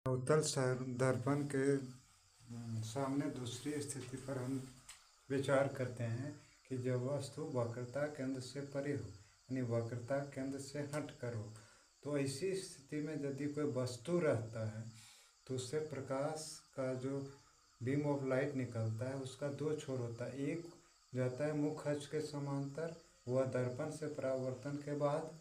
अवतल दर्पण के सामने दूसरी स्थिति पर हम विचार करते हैं कि जब वस्तु वक्रता केंद्र से परे हो, यानी वक्रता केंद्र से हट कर हो, तो ऐसी स्थिति में यदि कोई वस्तु रहता है तो उससे प्रकाश का जो बीम ऑफ लाइट निकलता है उसका दो छोर होता है। एक जाता है मुख्य अक्ष के समांतर, वह दर्पण से परावर्तन के बाद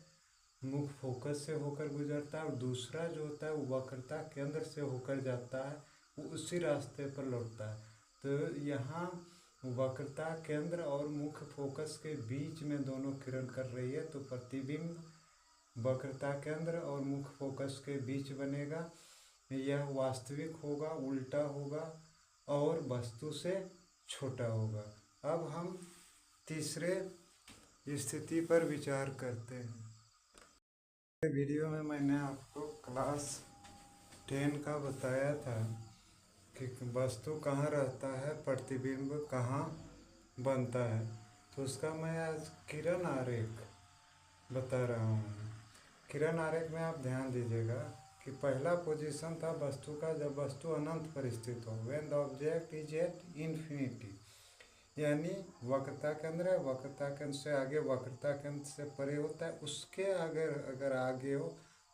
मुख्य फोकस से होकर गुजरता है, और दूसरा जो होता है वो वक्रता केंद्र से होकर जाता है, वो उसी रास्ते पर लौटता है। तो यहाँ वक्रता केंद्र और मुख्य फोकस के बीच में दोनों किरण कर रही है, तो प्रतिबिंब वक्रता केंद्र और मुख्य फोकस के बीच बनेगा। यह वास्तविक होगा, उल्टा होगा और वस्तु से छोटा होगा। अब हम तीसरे स्थिति पर विचार करते हैं। वीडियो में मैंने आपको क्लास 10 का बताया था कि वस्तु कहाँ रहता है, प्रतिबिंब कहाँ बनता है, तो उसका मैं आज किरण आरेख बता रहा हूँ। किरण आरेख में आप ध्यान दीजिएगा कि पहला पोजीशन था वस्तु का जब वस्तु अनंत पर स्थित हो, when the object is at infinity, यानी वक्रता केंद्र है, वक्रता केंद्र से आगे वक्रता केंद्र से परे होता है, उसके अगर आगे हो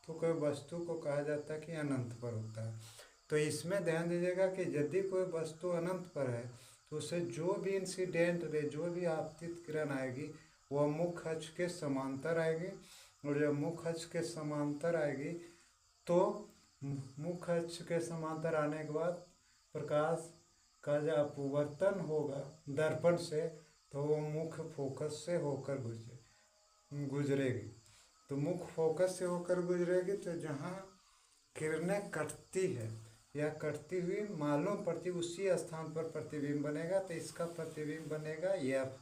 तो कोई वस्तु को कहा जाता है कि अनंत पर होता है। तो इसमें ध्यान दीजिएगा कि यदि कोई वस्तु अनंत पर है तो उसे जो भी इंसिडेंट रे, जो भी आपतित किरण आएगी वह मुख्य अक्ष के समांतर आएगी, और जब मुख्य अक्ष के समांतर आएगी तो मुख्य अक्ष के समांतर आने के बाद प्रकाश का जब अपवर्तन होगा दर्पण से तो वो मुख्य फोकस से होकर गुजरेगी। तो मुख्य फोकस से होकर गुजरेगी तो जहाँ किरणें कटती है या कटती हुई मालूम पड़ती उसी स्थान पर प्रतिबिंब बनेगा, तो इसका प्रतिबिंब बनेगा एफ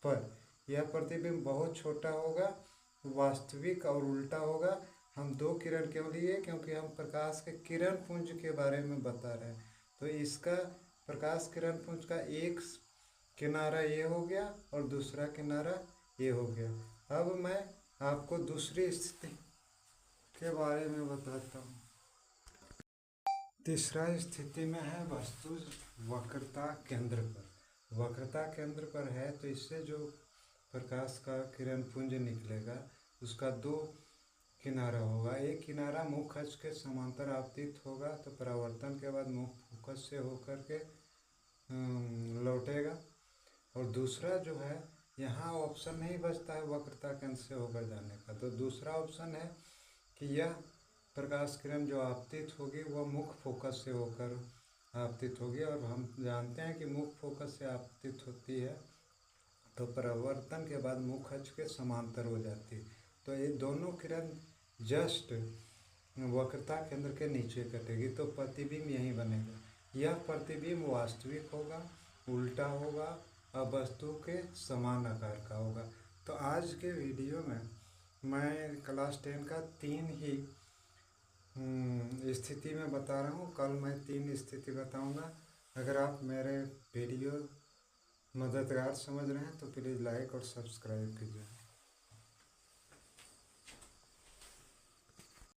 पर। यह प्रतिबिंब बहुत छोटा होगा, वास्तविक और उल्टा होगा। हम दो किरण क्यों लिए, क्योंकि हम प्रकाश के किरण पुंज के बारे में बता रहे हैं। तो इसका प्रकाश किरण पुंज का एक किनारा ये हो गया और दूसरा किनारा ये हो गया। अब मैं आपको दूसरी स्थिति के बारे में बताता हूँ। तीसरा स्थिति में है वस्तु वक्रता केंद्र पर। वक्रता केंद्र पर है तो इससे जो प्रकाश का किरण पुंज निकलेगा उसका दो किनारा होगा। एक किनारा मुख्य अक्ष के समांतर आपतित होगा तो परावर्तन के बाद मुख्य फोकस से होकर के लौटेगा, और दूसरा जो है यहाँ ऑप्शन नहीं बचता है वक्रता केंद्र से होकर जाने का, तो दूसरा ऑप्शन है कि यह प्रकाश किरण जो आपतित होगी वह मुख्य फोकस से होकर आपतित होगी, और हम जानते हैं कि मुख्य फोकस से आपतित होती है तो परावर्तन के बाद मुख्य अक्ष के समांतर हो जाती है। तो ये दोनों किरण जस्ट वक्रता केंद्र के नीचे कटेगी, तो प्रतिबिंब यहीं बनेगा। यह प्रतिबिंब वास्तविक होगा, उल्टा होगा और वस्तु के समान आकार का होगा। तो आज के वीडियो में मैं क्लास 10 का 3 ही स्थिति में बता रहा हूँ। कल मैं 3 स्थिति बताऊँगा। अगर आप मेरे वीडियो मददगार समझ रहे हैं तो प्लीज़ लाइक और सब्सक्राइब कीजिए।